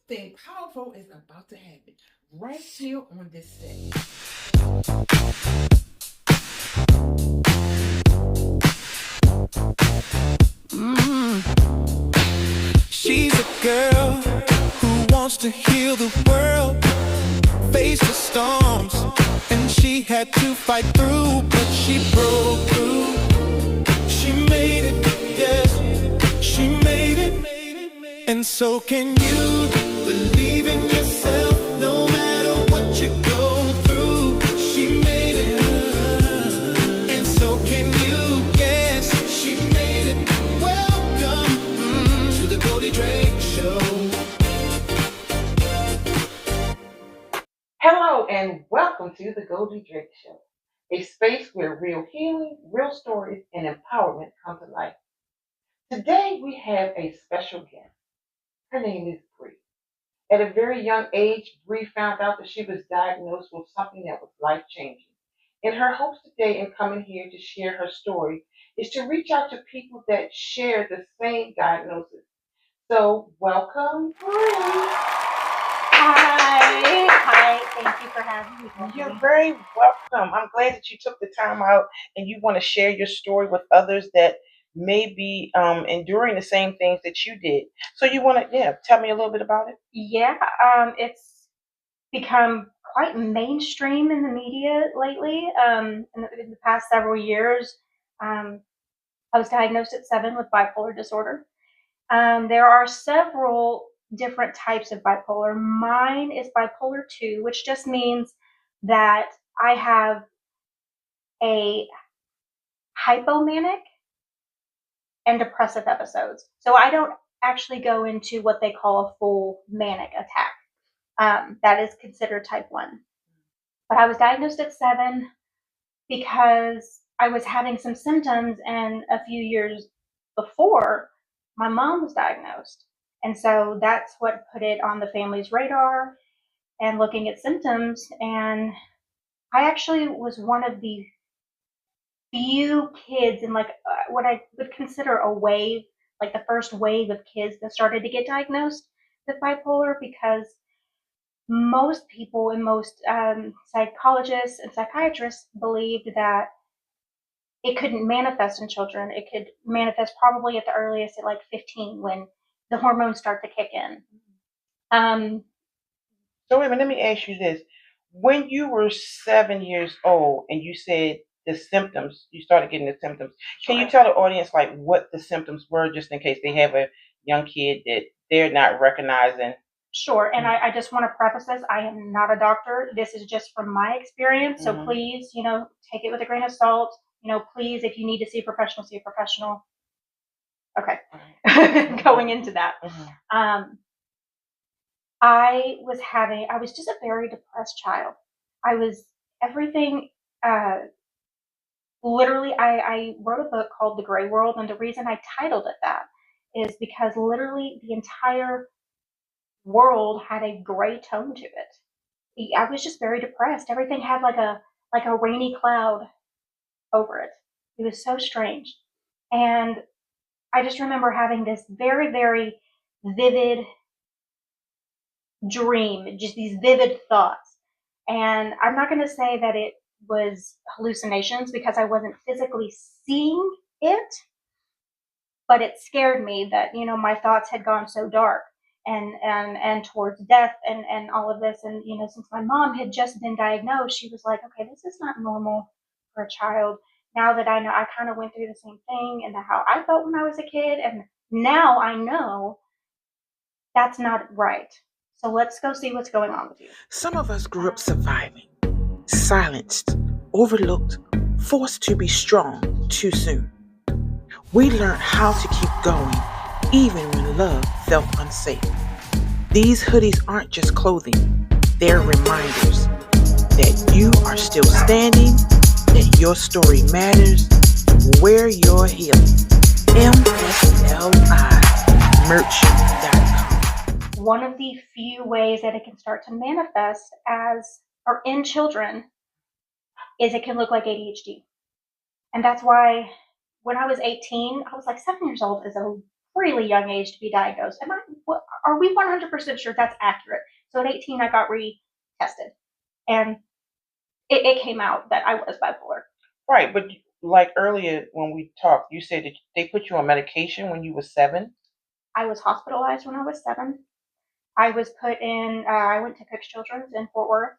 Something powerful is about to happen right here on this set. She's a girl who wants to heal the world, face the storms, and she had to fight through, but she broke through. She made it, yes, she made it, and so can you. Believe in yourself, no matter what you go through. She made it, and so can you. Yes, she made it. Welcome to the Goldie Drake Show. Hello, and welcome to the Goldie Drake Show, a space where real healing, real stories, and empowerment come to life. Today, we have a special guest. Her name is Bree. At a very young age, Bree found out that she was diagnosed with something that was life changing. And her hopes today in coming here to share her story is to reach out to people that share the same diagnosis. So, welcome, Bree. Hi. Hi. Thank you for having me. You're very welcome. I'm glad that you took the time out and you want to share your story with others that may be enduring the same things that you did. So, you want to, yeah, tell me a little bit about it? Yeah, it's become quite mainstream in the media lately. In the past several years, um, I was diagnosed at 7 with bipolar disorder. There are several different types of bipolar. Mine is bipolar 2, which just means that I have a hypomanic and depressive episodes. So I don't actually go into what they call a full manic attack. That is considered type 1. But I was diagnosed at 7 because I was having some symptoms, and a few years before, my mom was diagnosed. And so that's what put it on the family's radar and looking at symptoms. And I actually was one of the few kids in like what I would consider a wave, like the first wave of kids that started to get diagnosed with bipolar, because most people and most psychologists and psychiatrists believed that it couldn't manifest in children. It could manifest probably at the earliest at like 15 when the hormones start to kick in. Um, So, wait a minute, let me ask you this. When you were 7 years old and you said the symptoms, you started getting the symptoms, can you sure. tell the audience like what the symptoms were just in case they have a young kid that they're not recognizing? Sure. And I just want to preface this. I am not a doctor. This is just from my experience. So Mhm. please, take it with a grain of salt. Please, if you need to see a professional, see a professional. Okay. Going into that. Mhm. Um, I was just a very depressed child. I was everything, uh, literally, I wrote a book called The Gray World. And the reason I titled it that is because literally the entire world had a gray tone to it. I was just very depressed. Everything had like a rainy cloud over it. It was so strange. And I just remember having this very, very vivid dream, just these vivid thoughts. And I'm not going to say that it was hallucinations because I wasn't physically seeing it, but it scared me that, my thoughts had gone so dark and towards death and all of this. And, since my mom had just been diagnosed, she was like, okay, this is not normal for a child. Now that I know, I kind of went through the same thing and how I felt when I was a kid. And now I know that's not right. So let's go see what's going on with you. Some of us grew up surviving, silenced, overlooked, forced to be strong too soon. We learned how to keep going, even when love felt unsafe. These hoodies aren't just clothing, they're reminders that you are still standing, that your story matters, where you're healing. MSLI merch.com. One of the few ways that it can start to manifest as or in children is it can look like ADHD. And that's why when I was 18, I was like 7 years old is a really young age to be diagnosed. Are we 100% sure that's accurate? So at 18, I got retested, and it came out that I was bipolar. Right, but like earlier when we talked, you said that they put you on medication when you were 7. I was hospitalized when I was 7. I was put in. I went to Cook's Children's in Fort Worth.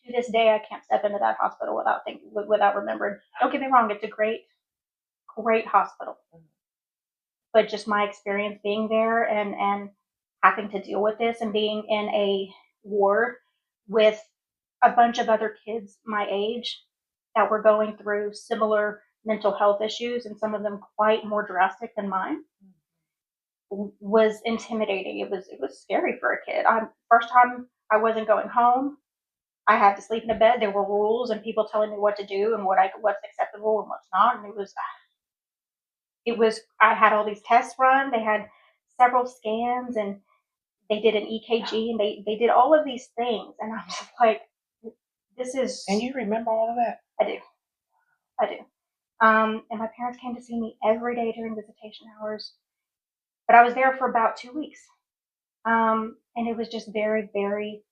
To this day, I can't step into that hospital without thinking, without remembering. Don't get me wrong; it's a great, great hospital. But just my experience being there and having to deal with this and being in a ward with a bunch of other kids my age that were going through similar mental health issues, and some of them quite more drastic than mine, was intimidating. It was scary for a kid. First time I wasn't going home. I had to sleep in a bed. There were rules and people telling me what to do and what's acceptable and what's not. And it was I had all these tests run. They had several scans and they did an EKG and they did all of these things. And I'm just like, this is. And you remember all of that? I do. And my parents came to see me every day during visitation hours, but I was there for about 2 weeks. And it was just very, very,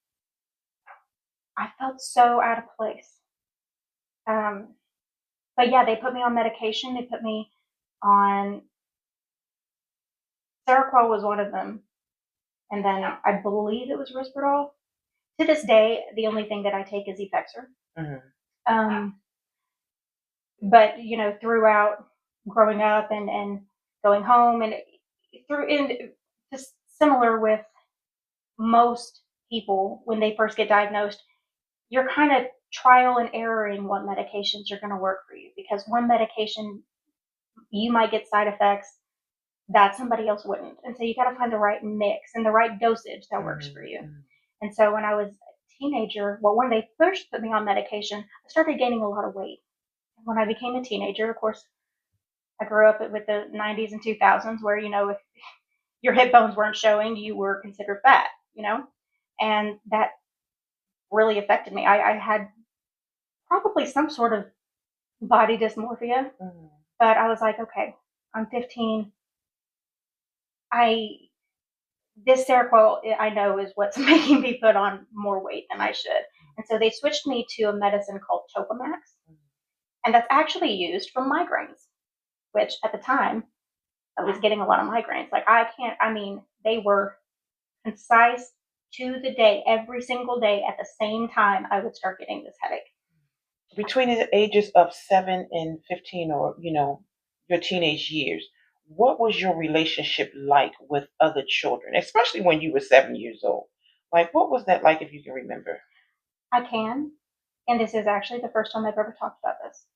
I felt so out of place. But yeah, they put me on medication. They put me on, Seroquel was one of them. And then I believe it was Risperdal. To this day, the only thing that I take is Effexor. Mm-hmm. But throughout growing up and going home and just similar with most people when they first get diagnosed, you're kind of trial and erroring what medications are going to work for you, because one medication you might get side effects that somebody else wouldn't, and so you got to find the right mix and the right dosage that works for you. And so when I was a teenager, well, when they first put me on medication, I started gaining a lot of weight. When I became a teenager, of course, I grew up with the 90s and 2000s where, if your hip bones weren't showing, you were considered fat. And that really affected me. I had probably some sort of body dysmorphia, but I was like, okay, I'm 15. This Seroquel, I know, is what's making me put on more weight than I should. And so they switched me to a medicine called Topamax, and that's actually used for migraines, which at the time I was getting a lot of migraines. Like they were concise to the day, every single day at the same time I would start getting this headache. Between the ages of 7 and 15, or your teenage years, what was your relationship like with other children, especially when you were 7 years old? Like, what was that like, if you can remember? I can, and this is actually the first time I've ever talked about this.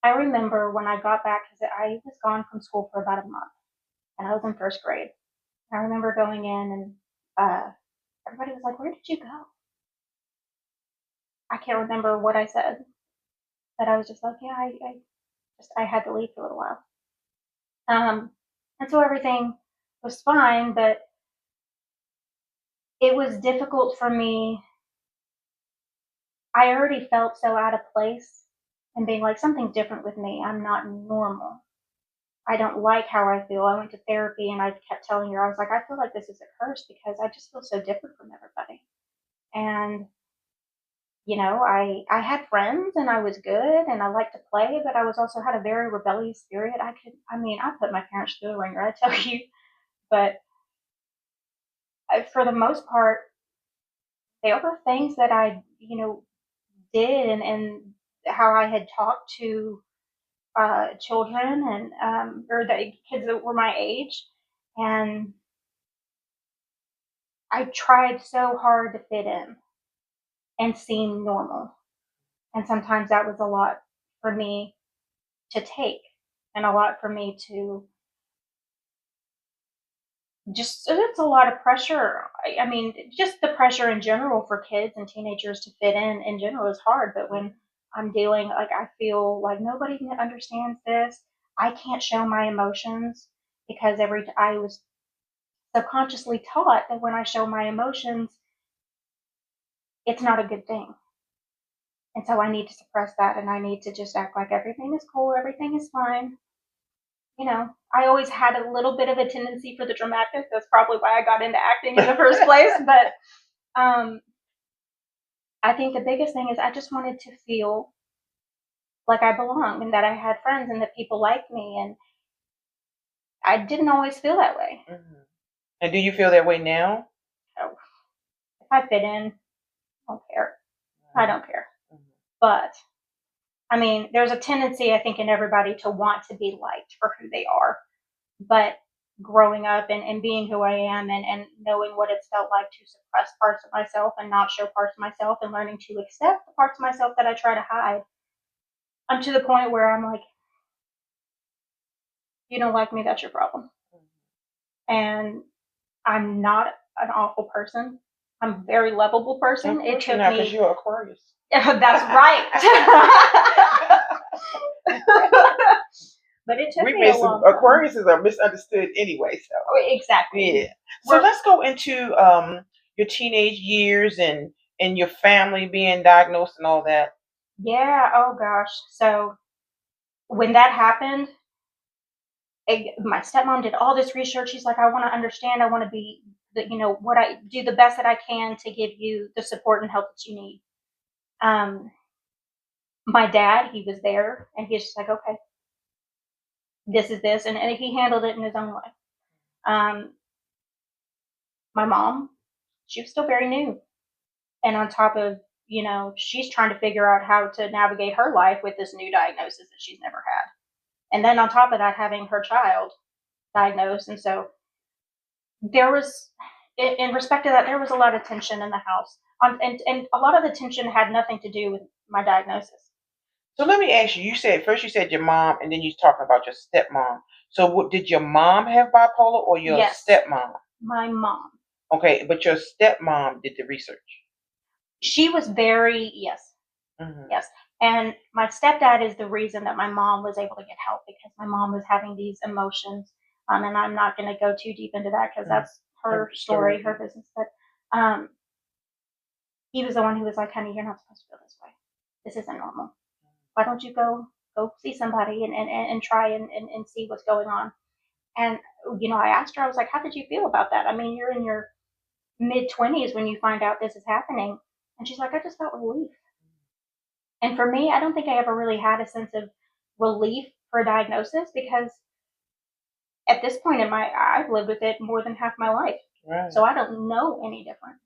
I remember when I got back, because I was gone from school for about a month, and I was in first grade. I remember going in, and everybody was like, "Where did you go?" I can't remember what I said, but I was just like, "Yeah, I had to leave for a little while." And so everything was fine, but it was difficult for me. I already felt so out of place and being like, something's different with me. I'm not normal. I don't like how I feel. I went to therapy and I kept telling her, I was like, I feel like this is a curse because I just feel so different from everybody. And, I had friends and I was good and I liked to play, but I was also had a very rebellious spirit. I put my parents through the ringer, I tell you. But for the most part, there were things that I, did and how I had talked to children and or the kids that were my age, and I tried so hard to fit in and seem normal, and sometimes that was a lot for me to take, and a lot for me to just, it's a lot of pressure. I mean, just the pressure in general for kids and teenagers to fit in general is hard, but when I'm dealing, like, I feel like nobody understands this. I can't show my emotions because I was subconsciously taught that when I show my emotions, it's not a good thing. And so I need to suppress that and I need to just act like everything is cool, everything is fine. I always had a little bit of a tendency for the dramatic. That's probably why I got into acting in the first place. But I think the biggest thing is I just wanted to feel like I belonged and that I had friends and that people liked me. And I didn't always feel that way. Mm-hmm. And do you feel that way now? So if I fit in, I don't care. I don't care. Mm-hmm. But I mean, there's a tendency, I think, in everybody to want to be liked for who they are. But growing up and being who I am and knowing what it's felt like to suppress parts of myself and not show parts of myself and learning to accept the parts of myself that I try to hide, I'm to the point where I'm like, you don't like me, that's your problem. And I'm not an awful person. I'm a very lovable person. Of It course you're took not, me. because you're Aquarius. That's right. But it took We me made a long some time. Aquariuses are misunderstood anyway. So Exactly. yeah. So let's go into your teenage years and your family being diagnosed and all that. Yeah. Oh gosh. So when that happened, my stepmom did all this research. She's like, I want to understand. I want to be what I do the best that I can to give you the support and help that you need. My dad, he was there, and he's just like, okay, this is this, and he handled it in his own way. My mom, she was still very new, and on top of she's trying to figure out how to navigate her life with this new diagnosis that she's never had, and then on top of that, having her child diagnosed, and so there was, in respect to that, there was a lot of tension in the house, and a lot of the tension had nothing to do with my diagnosis. So let me ask you. You said your mom, and then you talking about your stepmom. So what, did your mom have bipolar or your Yes. stepmom? My mom. Okay, but your stepmom did the research. She was yes. Mm-hmm. Yes. And my stepdad is the reason that my mom was able to get help, because my mom was having these emotions. And I'm not going to go too deep into that because that's her story, her business. But he was the one who was like, honey, you're not supposed to feel this way. This isn't normal. Why don't you go see somebody and try and see what's going on? And, I asked her, I was like, how did you feel about that? I mean, you're in your mid-20s when you find out this is happening. And she's like, I just felt relief. And for me, I don't think I ever really had a sense of relief for a diagnosis, because at this point I've lived with it more than half my life. Right. So I don't know any different.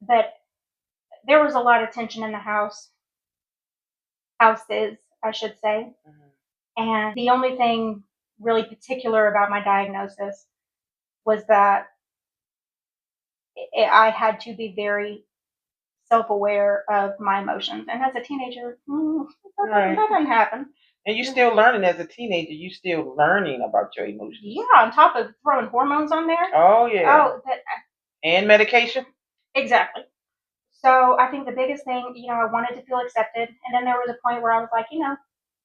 But there was a lot of tension in the houses, I should say. Mm-hmm. And the only thing really particular about my diagnosis was that I had to be very self-aware of my emotions. And as a teenager, that doesn't happen. And you're still learning as a teenager. You're still learning about your emotions. Yeah, on top of throwing hormones on there. Oh, yeah. Oh, and medication. Exactly. So I think the biggest thing, I wanted to feel accepted. And then there was a point where I was like,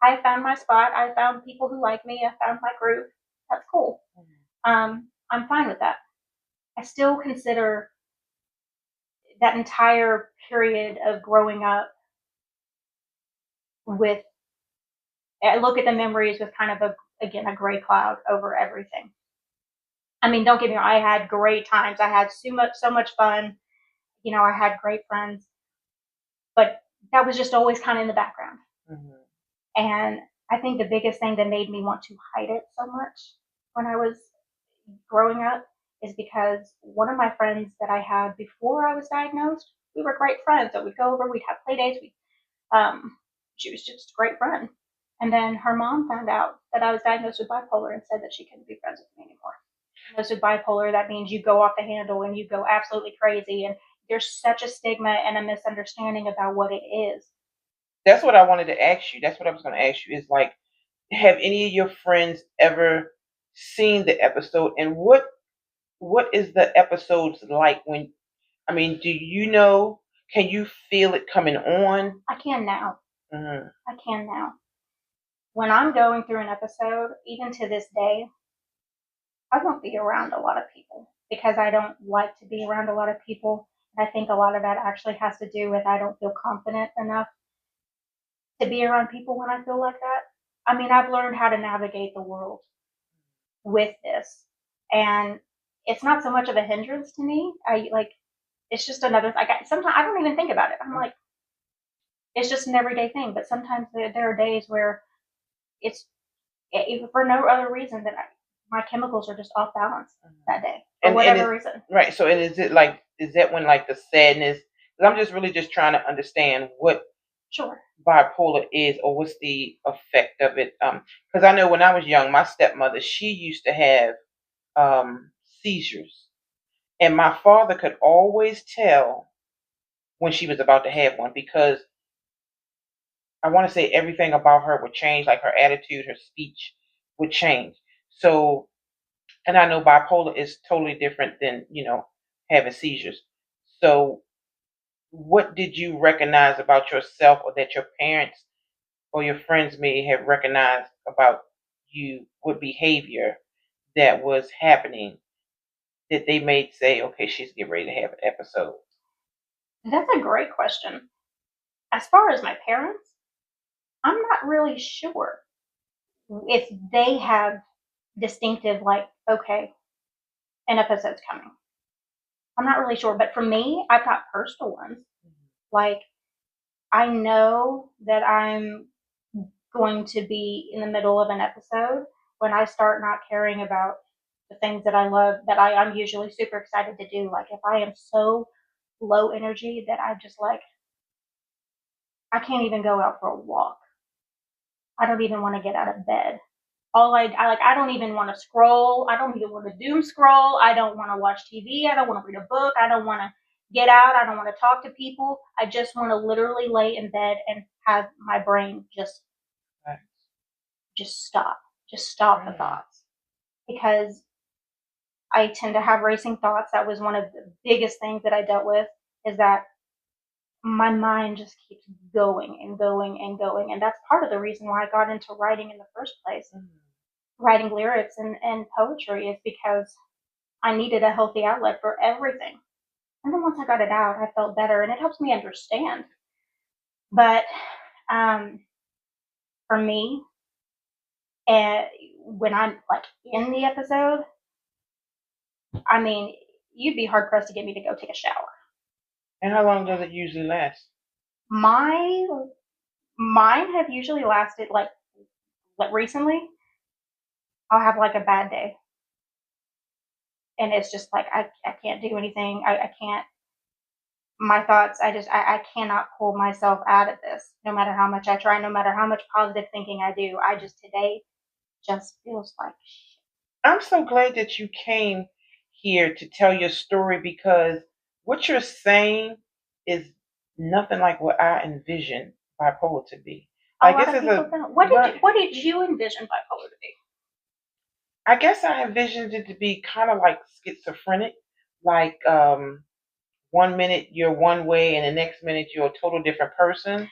I found my spot. I found people who like me. I found my group. That's cool. Mm-hmm. I'm fine with that. I still consider that entire period of growing up I look at the memories with kind of a gray cloud over everything. I mean, don't get me wrong, I had great times. I had so much fun. I had great friends, but that was just always kind of in the background. Mm-hmm. And I think the biggest thing that made me want to hide it so much when I was growing up is because one of my friends that I had before I was diagnosed, we were great friends. So we'd go over, we'd have play dates. She was just a great friend. And then her mom found out that I was diagnosed with bipolar and said that she couldn't be friends with me anymore. Diagnosed with bipolar, that means you go off the handle and you go absolutely crazy. And there's such a stigma and a misunderstanding about what it is. That's what I wanted to ask you. That's what I was going to ask you. Is like, have any of your friends ever seen the episode? And what is the episodes like when? I mean, do you know? Can you feel it coming on? I can now. Mm-hmm. I can now. When I'm going through an episode, even to this day, I won't be around a lot of people because I don't like to be around a lot of people. And I think a lot of that actually has to do with I don't feel confident enough to be around people when I feel like that. I mean, I've learned how to navigate the world with this, and it's not so much of a hindrance to me. It's just another. Sometimes I don't even think about it. I'm like, it's just an everyday thing. But sometimes there are days where it's for no other reason than my chemicals are just off balance that day for whatever reason. Right. So, and is that when like the sadness? Because I'm just really just trying to understand what Sure. bipolar is, or what's the effect of it. Because I know when I was young, my stepmother, she used to have seizures, and my father could always tell when she was about to have one, because I want to say everything about her would change, like her attitude, her speech would change. So, and I know bipolar is totally different than, having seizures. So, what did you recognize about yourself, or that your parents or your friends may have recognized about you, what behavior that was happening, that they may say, okay, she's getting ready to have an episode? That's a great question. As far as my parents, I'm not really sure if they have distinctive, like, okay, an episode's coming. I'm not really sure. But for me, I've got personal ones. Like, I know that I'm going to be in the middle of an episode when I start not caring about the things that I love, that I'm usually super excited to do. Like, if I am so low energy that I just like, I can't even go out for a walk. I don't even want to get out of bed. I don't even want to scroll. I don't even want to doom scroll. I don't want to watch TV. I don't want to read a book. I don't want to get out. I don't want to talk to people. I just want to literally lay in bed and have my brain just stop. Just stop the thoughts. Because I tend to have racing thoughts. That was one of the biggest things that I dealt with, is that my mind just keeps going and going and going. And that's part of the reason why I got into writing in the first place. Writing lyrics and poetry is because I needed a healthy outlet for everything. And then once I got it out, I felt better, and it helps me understand. But for me, when I'm like in the episode, I mean, you'd be hard pressed to get me to go take a shower. And how long does it usually last? Mine have usually lasted like recently. I'll have like a bad day, and it's just like I can't do anything. I can't. My thoughts, I cannot pull myself out of this, no matter how much I try, no matter how much positive thinking I do. Today just feels like shit. I'm so glad that you came here to tell your story, because what you're saying is nothing like what I envisioned bipolar to be. What did you envision bipolar to be? I guess I envisioned it to be kind of like schizophrenic, like 1 minute you're one way and the next minute you're a total different person.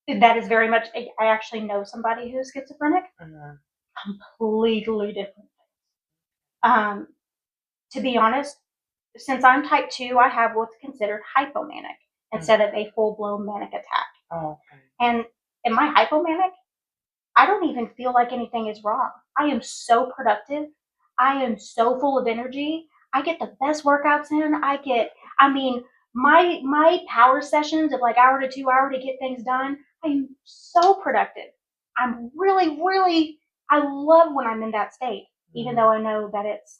That is very much. I actually know somebody who's schizophrenic. Completely different things. To be honest, since I'm type 2, I have what's considered hypomanic instead of a full-blown manic attack. Oh, okay. And in my hypomanic, I don't even feel like anything is wrong. I am so productive. I am so full of energy. I get the best workouts in. My power sessions of like hour to 2 hour to get things done. I'm so productive. I'm really, really, I love when I'm in that state, even though I know that it's,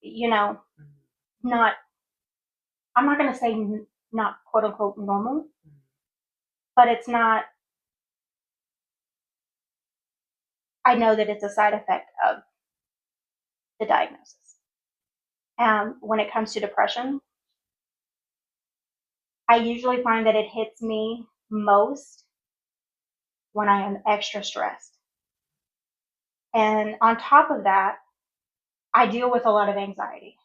not, I'm not going to say not quote unquote normal, but it's not, I know that it's a side effect of the diagnosis. When it comes to depression, I usually find that it hits me most when I am extra stressed. And on top of that, I deal with a lot of anxiety.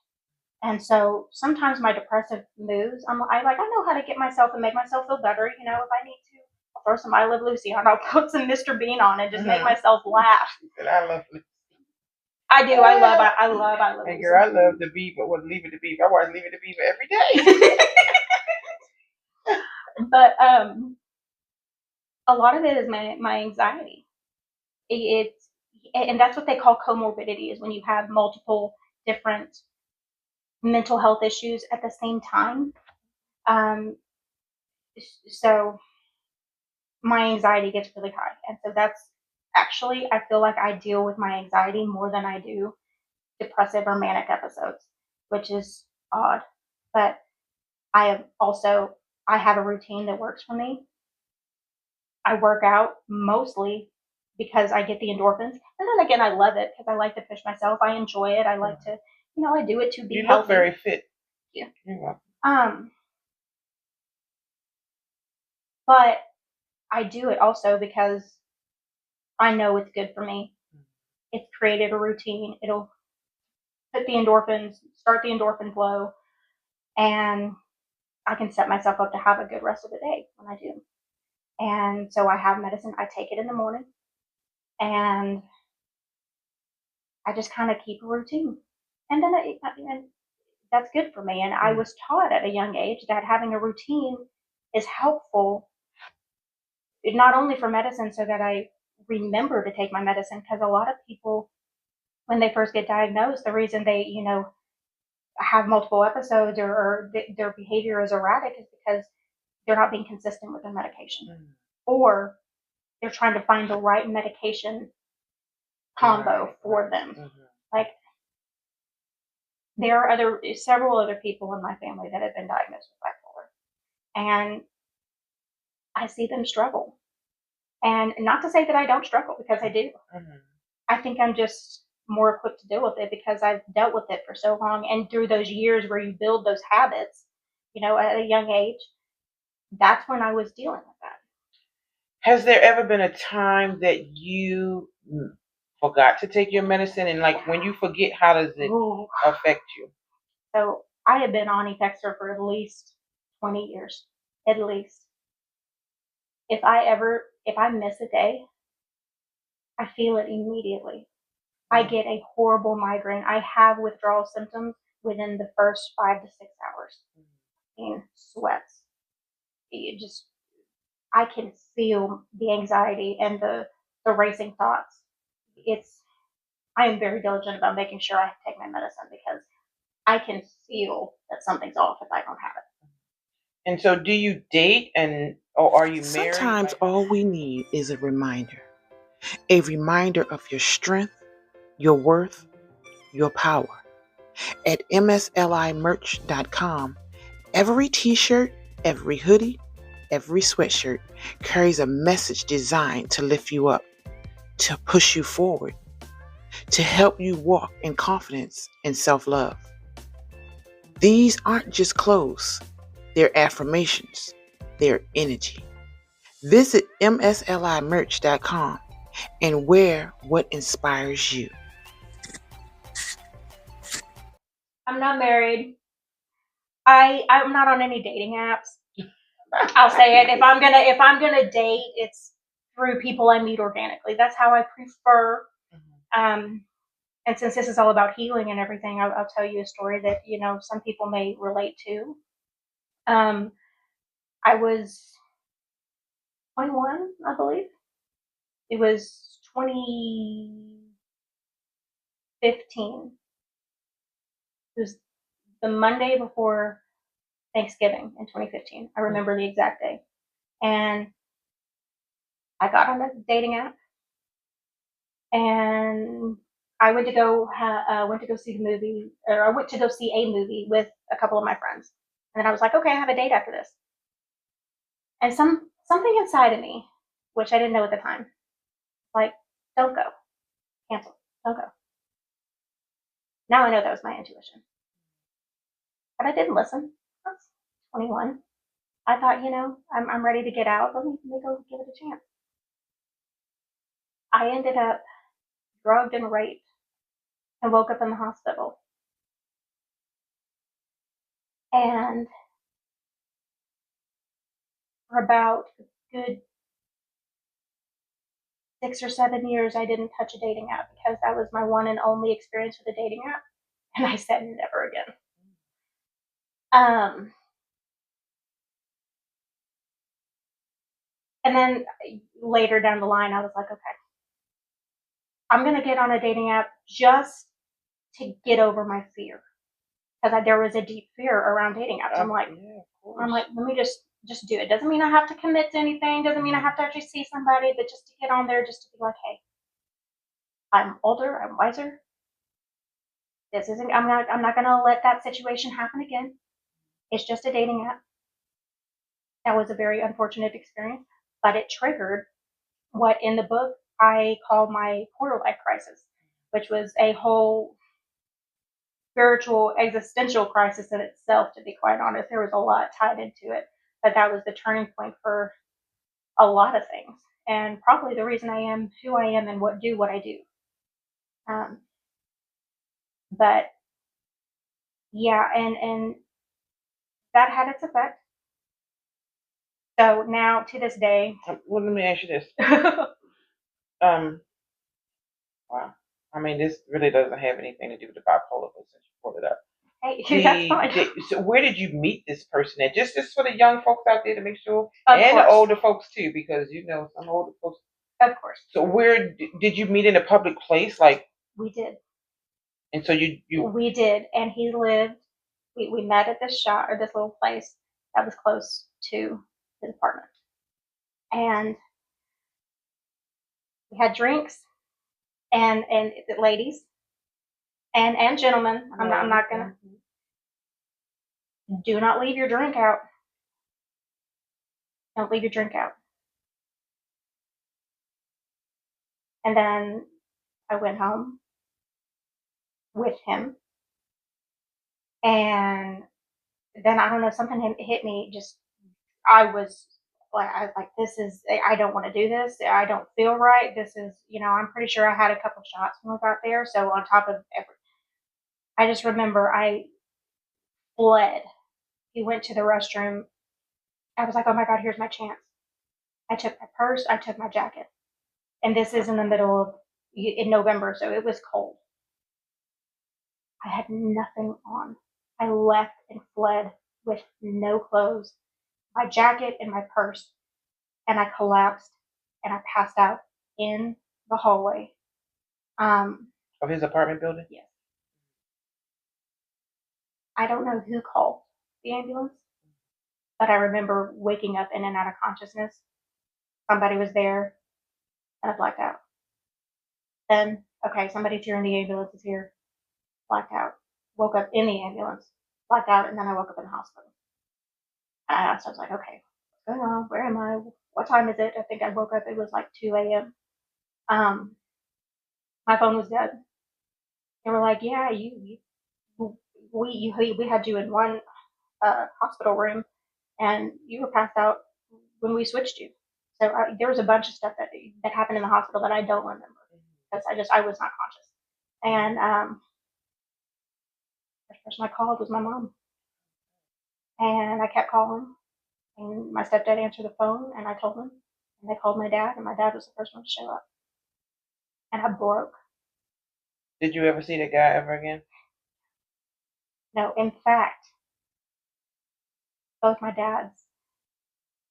And so sometimes my depressive moods, I know how to get myself and make myself feel better. If I need to, I'll throw some I Love Lucy on. I'll put some Mr. Bean on and just make myself laugh. I love Lucy. I do. I love And Lucy. girl, I love the Beaver. Well, Leave It to Beaver. I watch Leave It to Beaver every day. But a lot of it is my anxiety. It's and that's what they call comorbidity, is when you have multiple different mental health issues at the same time. Um, so my anxiety gets really high, and so that's actually, I feel like I deal with my anxiety more than I do depressive or manic episodes, which is odd. But I have also I have a routine that works for me. I work out mostly because I get the endorphins, and then again, I love it because I like to push myself. I enjoy it. I like to, I do it to be You look healthy. very fit. Yeah. You're welcome. But I do it also because I know it's good for me. It's created a routine. It'll put the endorphins, start the endorphin flow, and I can set myself up to have a good rest of the day when I do. And so I have medicine. I take it in the morning, and I just kind of keep a routine. And then and that's good for me. And I was taught at a young age that having a routine is helpful, not only for medicine, so that I remember to take my medicine, because a lot of people, when they first get diagnosed, the reason they, have multiple episodes, or their behavior is erratic, is because they're not being consistent with their medication, or they're trying to find the right medication combo for them. Like, there are several other people in my family that have been diagnosed with bipolar, and I see them struggle. And not to say that I don't struggle, because I do. I think I'm just more equipped to deal with it because I've dealt with it for so long. And through those years where you build those habits, at a young age, that's when I was dealing with that. Has there ever been a time that you forgot to take your medicine? And like, when you forget, how does it affect you? So I have been on Effexor for at least 20 years, at least. If I miss a day, I feel it immediately. I get a horrible migraine. I have withdrawal symptoms within the first 5 to 6 hours. And sweats. I can feel the anxiety and the racing thoughts. I am very diligent about making sure I take my medicine, because I can feel that something's off if I don't have it. And so, do you date, or are you married? Sometimes all we need is a reminder of your strength, your worth, your power. At mslimerch.com, every t-shirt, every hoodie, every sweatshirt carries a message designed to lift you up, to push you forward, to help you walk in confidence and self-love. These aren't just clothes, they're affirmations, they're energy. Visit mslimerch.com and wear what inspires you. I'm not married. I'm not on any dating apps. I'll say it. If I'm gonna date, it's through people I meet organically. That's how I prefer. And since this is all about healing and everything, I'll tell you a story that some people may relate to. I was 21, I believe. It was 2015. It was the Monday before Thanksgiving in 2015. I remember the exact day. And I got on a dating app, and I went to go see the movie, or I went to go see a movie with a couple of my friends. And then I was like, okay, I have a date after this. And something inside of me, which I didn't know at the time, like, don't go, cancel, don't go. Now I know that was my intuition, but I didn't listen. I was 21. I thought, I'm ready to get out. Let me go give it a chance. I ended up drugged and raped and woke up in the hospital. And for about a good 6 or 7 years, I didn't touch a dating app, because that was my one and only experience with a dating app. And I said never again. And then later down the line, I was like, okay, I'm going to get on a dating app just to get over my fear. Because there was a deep fear around dating apps. I'm like, let me just do it. Doesn't mean I have to commit to anything. Doesn't mean I have to actually see somebody, but just to get on there, just to be like, hey, I'm older, I'm wiser. This isn't. I'm not going to let that situation happen again. It's just a dating app. That was a very unfortunate experience, but it triggered what in the book I call my quarter life crisis, which was a whole spiritual existential crisis in itself, to be quite honest. There was a lot tied into it, but that was the turning point for a lot of things, and probably the reason I am who I am and what I do. But yeah, and that had its effect. So now to this day, well, let me ask you this. Wow. I mean, this really doesn't have anything to do with the bipolar, but since you pulled it up. hey, that's fine. So where did you meet this person at? Just for the young folks out there to make sure, Of and course. the older folks too, because some older folks. Of course. So where did you meet in a public place? Like we did. And so you We did, and he lived. We met at this shop or this little place that was close to his apartment, and we had drinks and the ladies and gentlemen. I'm not gonna. Do not leave your drink out. Don't leave your drink out. And then I went home with him, and then I don't know, something hit me. Just I was like, this is, I don't want to do this. I don't feel right. This is, I'm pretty sure I had a couple shots when we got there. So on top of everything, I just remember I fled. He went to the restroom. I was like, oh my God, here's my chance. I took my purse. I took my jacket. And this is in the middle of, in November, so it was cold. I had nothing on. I left and fled with no clothes, my jacket and my purse, and I collapsed and I passed out in the hallway. Of his apartment building? Yes. I don't know who called the ambulance, but I remember waking up in and out of consciousness. Somebody was there, and I blacked out. Then, okay, somebody's here and the ambulance is here. Blacked out. Woke up in the ambulance, blacked out, and then I woke up in the hospital. So I was like, okay, what's going on? Where am I? What time is it? I think I woke up, it was like 2 a.m. My phone was dead. They were like, yeah, we had you in one hospital room, and you were passed out when we switched you. So there was a bunch of stuff that happened in the hospital that I don't remember because I was not conscious. And the first person I called was my mom, and I kept calling, and my stepdad answered the phone, and I told him, and they called my dad, and my dad was the first one to show up, and I broke. Did you ever see that guy ever again? No, in fact, both my dads,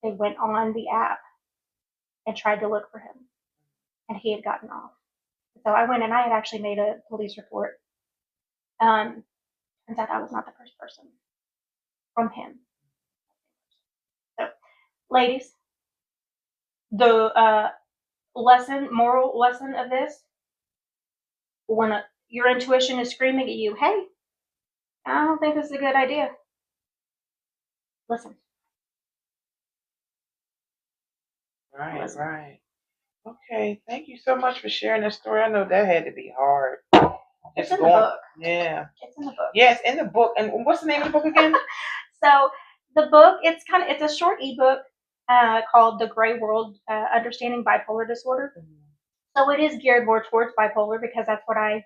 they went on the app and tried to look for him, and he had gotten off. So I went and I had actually made a police report. Turns out I was not the first person from him. So, ladies, the moral lesson of this, when your intuition is screaming at you, hey, I don't think this is a good idea, listen. Right. Okay, thank you so much for sharing that story. I know that had to be hard. It's in the book. Yeah. It's in the book. Yes, in the book. And what's the name of the book again? So the book, it's a short ebook called The Gray World, Understanding Bipolar Disorder. Mm-hmm. So it is geared more towards bipolar because that's what I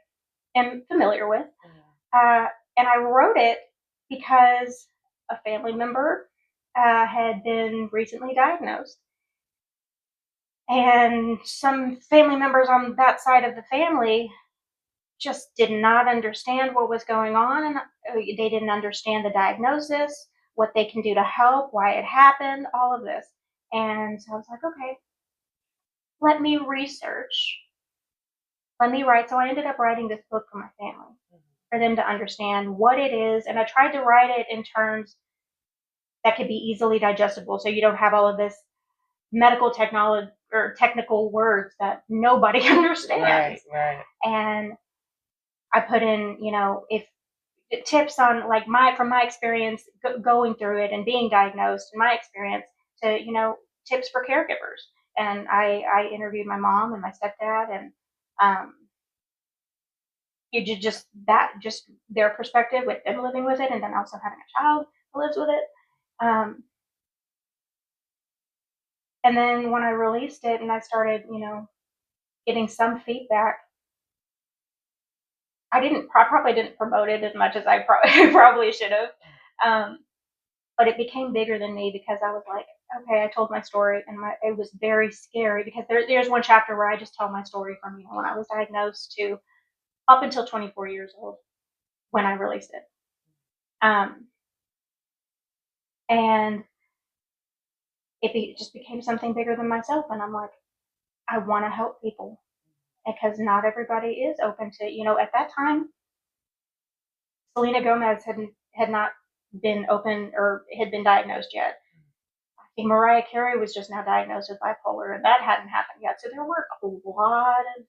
am familiar with. Mm-hmm. And I wrote it because a family member had been recently diagnosed. And some family members on that side of the family just did not understand what was going on, and they didn't understand the diagnosis, what they can do to help, why it happened, all of this. And so I was like, okay, let me research, let me write. So I ended up writing this book for my family, for them to understand what it is. And I tried to write it in terms that could be easily digestible, so you don't have all of this medical technology or technical words that nobody understands. Right. And I put in, if tips on like from my experience going through it and being diagnosed, in my experience, to tips for caregivers. And I interviewed my mom and my stepdad, and um, you did just their perspective with them living with it, and then also having a child who lives with it. And then when I released it and I started, getting some feedback, I probably didn't promote it as much as I probably should have. But it became bigger than me because I was like, okay, I told my story, and it was very scary because there's one chapter where I just tell my story from when I was diagnosed to up until 24 years old when I released it. And it just became something bigger than myself, and I'm like, I want to help people because not everybody is open to, at that time, Selena Gomez had not been open or had been diagnosed yet. I think Mariah Carey was just now diagnosed with bipolar, and that hadn't happened yet. So there were a lot of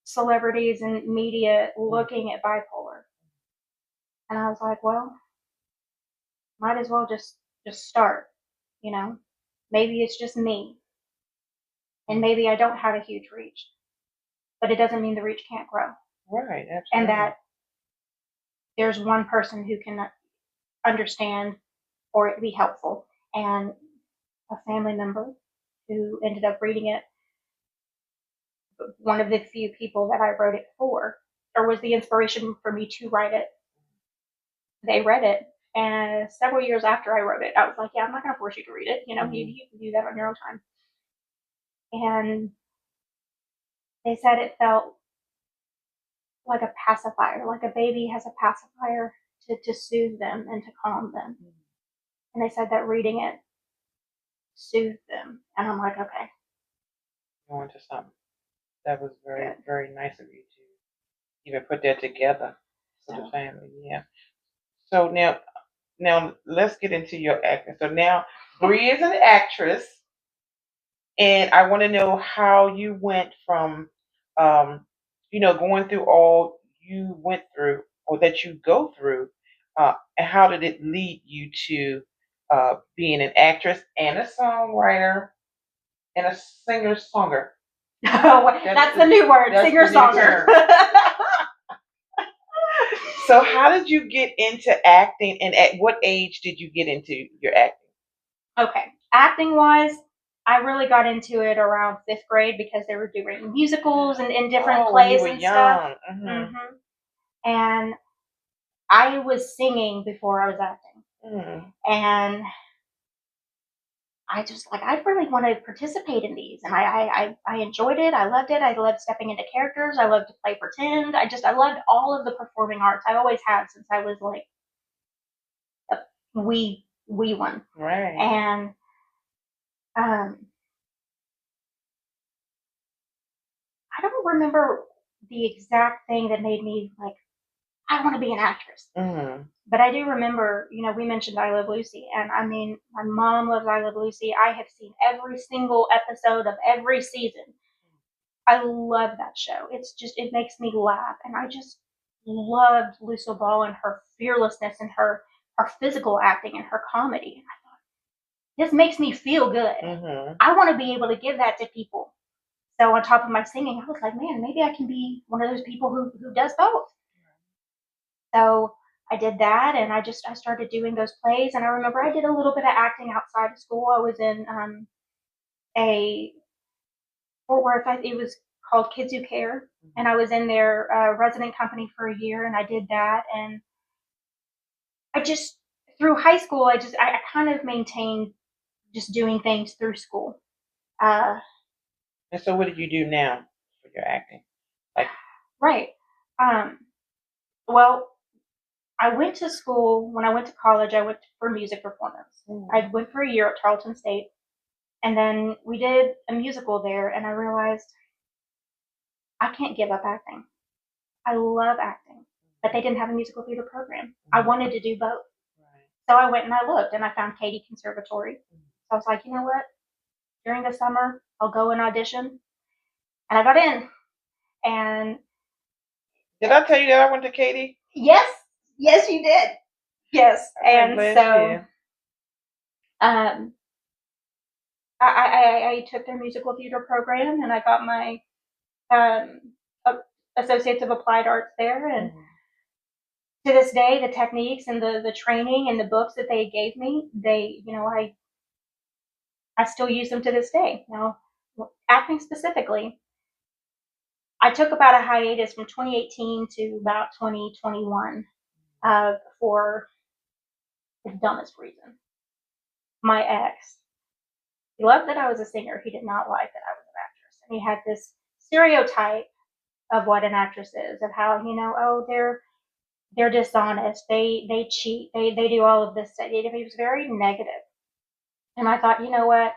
celebrities and media looking at bipolar, and I was like, well, might as well just start. Maybe it's just me, and maybe I don't have a huge reach, but it doesn't mean the reach can't grow. Right, absolutely. And that there's one person who can understand or it be helpful. And a family member who ended up reading it, one of the few people that I wrote it for, or was the inspiration for me to write it, they read it. And several years after I wrote it, I was like, yeah, I'm not going to force you to read it. You can do that on your own time. And they said it felt like a pacifier, like a baby has a pacifier to soothe them and to calm them. And they said that reading it soothed them. And I'm like, okay. Going to something. That was very, very nice of you to even put that together for the family. Yeah. So now let's get into your acting. So now Bree is an actress, and I want to know how you went from, going through all you went through or that you go through, and how did it lead you to being an actress and a songwriter and a singer-songer? That's the new word, singer-songer. So how did you get into acting, and at what age did you get into your acting? Okay. Acting-wise, I really got into it around 5th grade because they were doing musicals and in different plays and stuff. Mm-hmm. And I was singing before I was acting. And I really want to participate in these. And I enjoyed it. I loved it. I loved stepping into characters. I loved to play pretend. I loved all of the performing arts. I always have since I was like a wee one. Right. And I don't remember the exact thing that made me like, I want to be an actress. But I do remember, we mentioned I Love Lucy, and I mean, my mom loves I Love Lucy. I have seen every single episode of every season. I love that show. It makes me laugh, and I just loved Lucille Ball and her fearlessness and her physical acting and her comedy. And I thought, this makes me feel good. I want to be able to give that to people. So on top of my singing, I was like, man, maybe I can be one of those people who does both. So I did that, and I started doing those plays. And I remember I did a little bit of acting outside of school. I was in a Fort Worth. It was called Kids Who Care, and I was in their resident company for a year, and I did that. And I just through high school, I kind of maintained just doing things through school. And so, what did you do now for your acting? Right. Well, I went to school, when I went to college, I went for music performance. I went for a year at Tarleton State, and then we did a musical there, and I realized I can't give up acting. I love acting, but they didn't have a musical theater program. I wanted to do both. So I went and I looked, and I found Katy Conservatory. So I was like, you know what? During the summer, I'll go and audition. And I got in. And Did I tell you that I went to Katy? yes, you did. Yes. And bless so you. I took their musical theater program, and I got my Associates of Applied Arts there. And to this day, the techniques and the training and the books that they gave me, I still use them to this day. Now, acting specifically, I took about a hiatus from 2018 to about 2021 for the dumbest reason. My ex, he loved that I was a singer. He did not like that I was an actress. And he had this stereotype of what an actress is, of how, oh, they're dishonest, they cheat, they do all of this stuff. He was very negative. And I thought, you know what?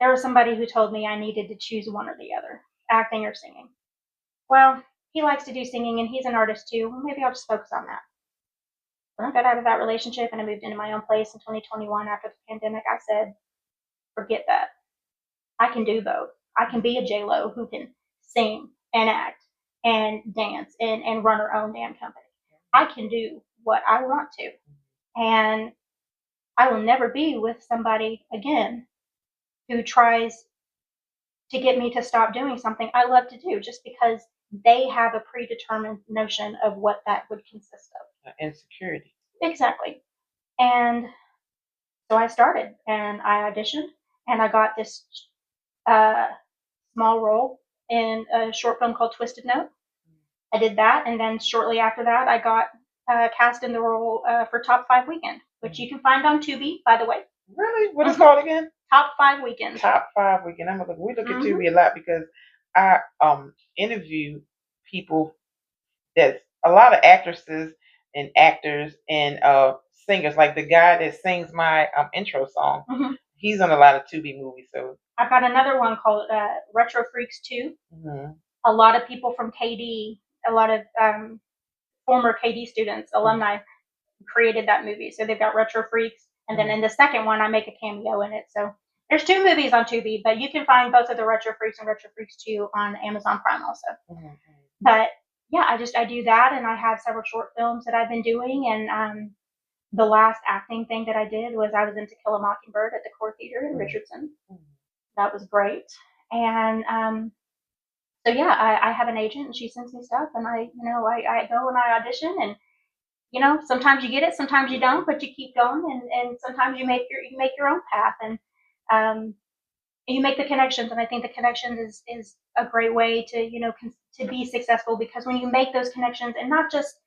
There was somebody who told me I needed to choose one or the other, acting or singing. Well, he likes to do singing and he's an artist too. Well, maybe I'll just focus on that. When I got out of that relationship and I moved into my own place in 2021 after the pandemic, I said, forget that. I can do both. I can be a J-Lo who can sing and act and dance and run her own damn company. I can do what I want to. And I will never be with somebody again who tries to get me to stop doing something I love to do just because they have a predetermined notion of what that would consist of. Insecurity. Exactly. And so I started and I auditioned and I got this small role in a short film called Twisted Note. I did that, and then shortly after that, I got cast in the role for Top 5 Weekend, which you can find on Tubi, by the way. Really? What is it called again? Top 5 Weekend. Top 5 Weekend. We look at Tubi a lot because I interview people that's a lot of actresses and actors and singers. Like the guy that sings my intro song. Mm-hmm. He's on a lot of Tubi movies. So I've got another one called Retro Freaks 2. Mm-hmm. A lot of people from KD, a lot of former KD students, alumni, created that movie. So they've got Retro Freaks. And then in the second one, I make a cameo in it. So there's 2 movies on Tubi, but you can find both of the Retro Freaks and Retro Freaks 2 on Amazon Prime also. Mm-hmm. But yeah, I do that, and I have several short films that I've been doing. And the last acting thing that I did was I was in To Kill a Mockingbird at the Core Theater in Richardson. Mm-hmm. That was great. And so yeah, I have an agent, and she sends me stuff, and I go and I audition, and sometimes you get it, sometimes you don't, but you keep going, and sometimes you make your own path, and you make the connections. And I think the connections is a great way to to be successful, because when you make those connections, and not just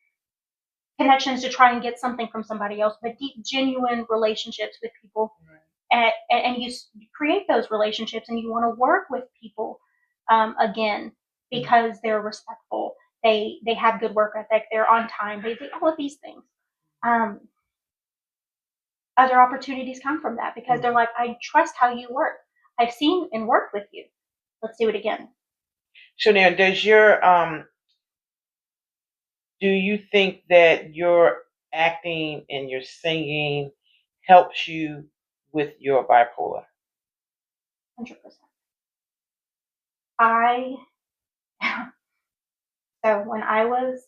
connections to try and get something from somebody else, but deep, genuine relationships with people, and you create those relationships, and you want to work with people again because they're respectful. They have good work ethic. They're on time. They do all of these things. Other opportunities come from that because they're like, I trust how you work. I've seen and worked with you. Let's do it again. So now, do you think that your acting and your singing helps you with your bipolar? 100%. So when I was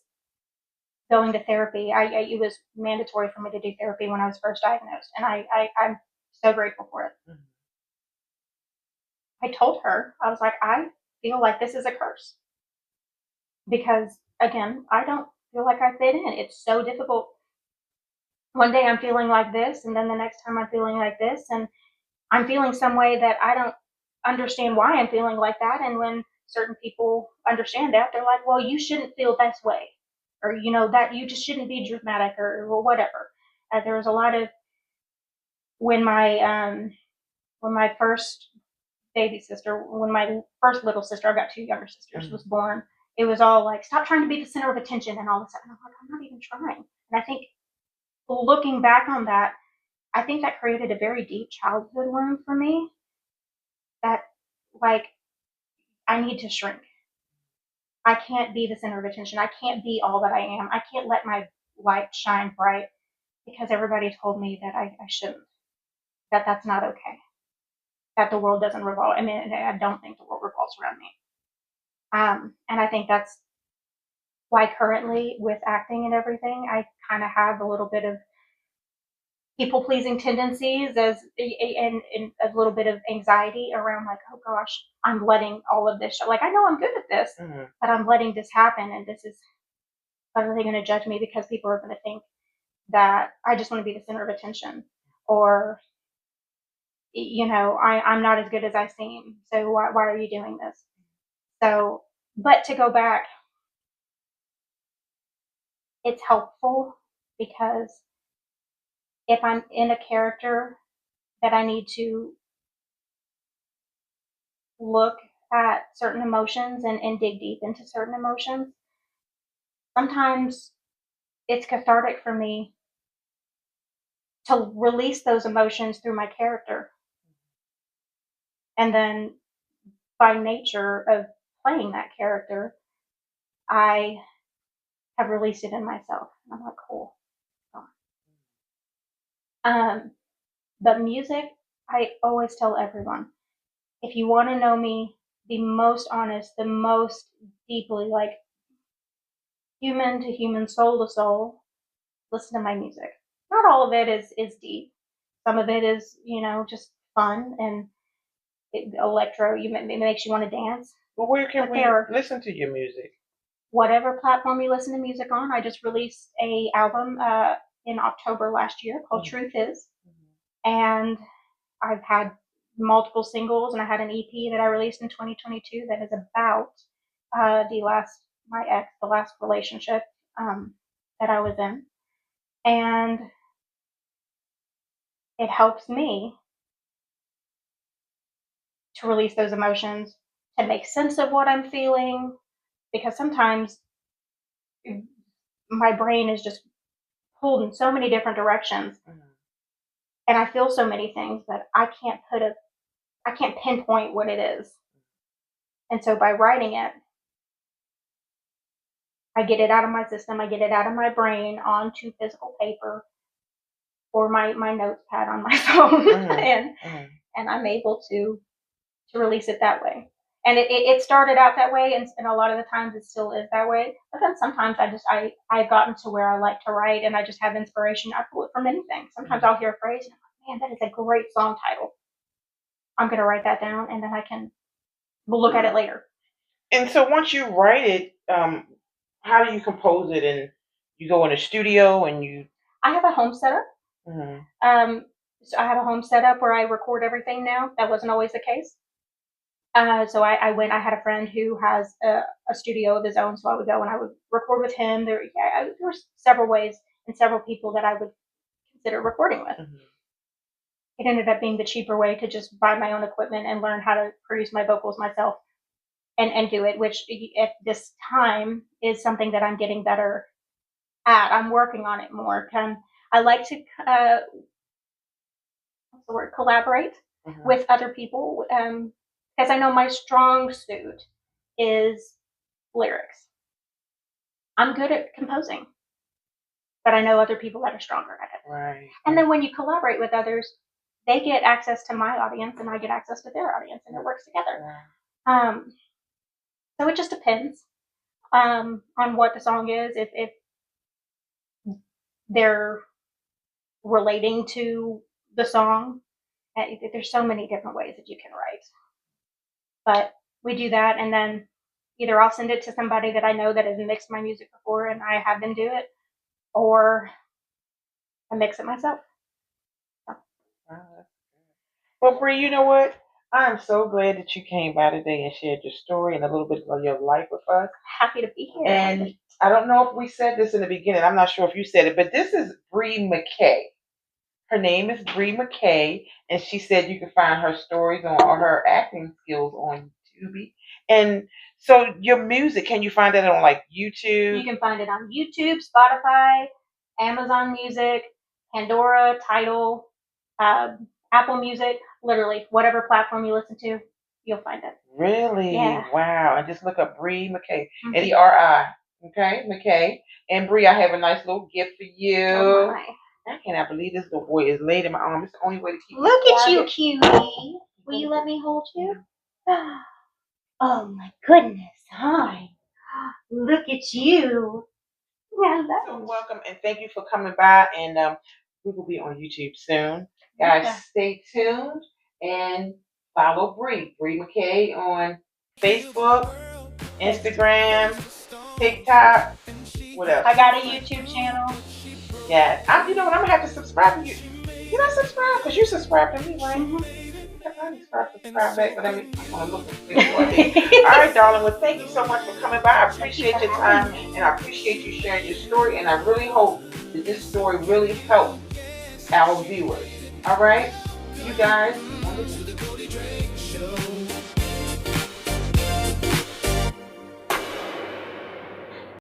going to therapy, it was mandatory for me to do therapy when I was first diagnosed, and I'm so grateful for it. Mm-hmm. I told her, I was like, I feel like this is a curse because, again, I don't feel like I fit in. It's so difficult. One day I'm feeling like this, and then the next time I'm feeling like this, and I'm feeling some way that I don't understand why I'm feeling like that. And when certain people understand that, they're like, well, you shouldn't feel this way, or that you just shouldn't be dramatic, or whatever. There was a lot of when my first baby sister, when my first little sister, I got 2 younger sisters, was born. It was all like, stop trying to be the center of attention, and all of a sudden I'm like, I'm not even trying. And I think looking back on that, I think that created a very deep childhood wound for me that, like, I need to shrink. I can't be the center of attention. I can't be all that I am. I can't let my light shine bright because everybody told me that I shouldn't, that that's not okay, that the world doesn't revolve. I mean, I don't think the world revolves around me. And I think that's why currently with acting and everything, I kind of have a little bit of people pleasing tendencies and a little bit of anxiety around, like, oh gosh, I'm letting all of this show. Like, I know I'm good at this, but I'm letting this happen, and this is, are they going to judge me because people are going to think that I just want to be the center of attention, or I'm not as good as I seem, so why are you doing this? So, but to go back, it's helpful because if I'm in a character that I need to look at certain emotions and dig deep into certain emotions, sometimes it's cathartic for me to release those emotions through my character. And then by nature of playing that character, I have released it in myself. And I'm like, cool. But music, I always tell everyone, if you want to know me the most honest, the most deeply, like, human to human, soul to soul, listen to my music. Not all of it is deep. Some of it is, just fun and electro. It makes you want to dance. Well, where can But we there, listen to your music? whatever platform you listen to music on. I just released a album in October last year called Truth Is, and I've had multiple singles, and I had an EP that I released in 2022 that is about the last relationship that I was in, and it helps me to release those emotions, to make sense of what I'm feeling, because sometimes my brain is just pulled in so many different directions, and I feel so many things that I can't pinpoint what it is. And so by writing it, I get it out of my system, I get it out of my brain onto physical paper or my notes pad on my phone, and I'm able to release it that way. And it started out that way, and a lot of the times it still is that way. But then sometimes I've gotten to where I like to write, and I just have inspiration. I pull it from anything. Sometimes I'll hear a phrase, and I'm like, man, that is a great song title. I'm going to write that down, and then we'll look at it later. And so once you write it, how do you compose it? And you go in a studio and you. I have a home setup. So I have a home setup where I record everything now. That wasn't always the case. So I had a friend who has a studio of his own, so I would go and I would record with him. There were several ways and several people that I would consider recording with. It ended up being the cheaper way to just buy my own equipment and learn how to produce my vocals myself and do it, which at this time is something that I'm getting better at. I'm working on it more. I like to collaborate with other people, because I know my strong suit is lyrics. I'm good at composing, but I know other people that are stronger at it. Right. And then when you collaborate with others, they get access to my audience and I get access to their audience, and it works together. So it just depends on what the song is. If they're relating to the song, there's so many different ways that you can write. But we do that, and then either I'll send it to somebody that I know that has mixed my music before and I have them do it, or I mix it myself. Well, Bree, you know what? I am so glad that you came by today and shared your story and a little bit of your life with us. Happy to be here. And I don't know if we said this in the beginning. I'm not sure if you said it, but this is Bree McKay. Her name is Bree McKay, and she said you can find her stories or her acting skills on YouTube. And so your music, can you find it on like YouTube? You can find it on YouTube, Spotify, Amazon Music, Pandora, Tidal, Apple Music, literally whatever platform you listen to, you'll find it. Really? Yeah. Wow. And just look up Bree McKay. Mhm. Edri. Okay, McKay. And Bree, I have a nice little gift for you. Oh my. I cannot believe this little boy is laid in my arm. It's the only way to keep Look me at you, quiet. cutie. Will you let me hold you? Oh my goodness. Hi. Look at you. So welcome and thank you for coming by. And we will be on YouTube soon. Guys, Okay. stay tuned and follow Bree McKay on Facebook, Instagram, TikTok. What else? I got a YouTube channel. Yeah, you know what? I'm gonna have to subscribe to you. Can I subscribe? Cause you subscribe to me, right? I subscribe back, but I want to look and see what I did. All right, darling. Well, thank you so much for coming by. I appreciate your time, and I appreciate you sharing your story. And I really hope that this story really helps our viewers. All right, you guys.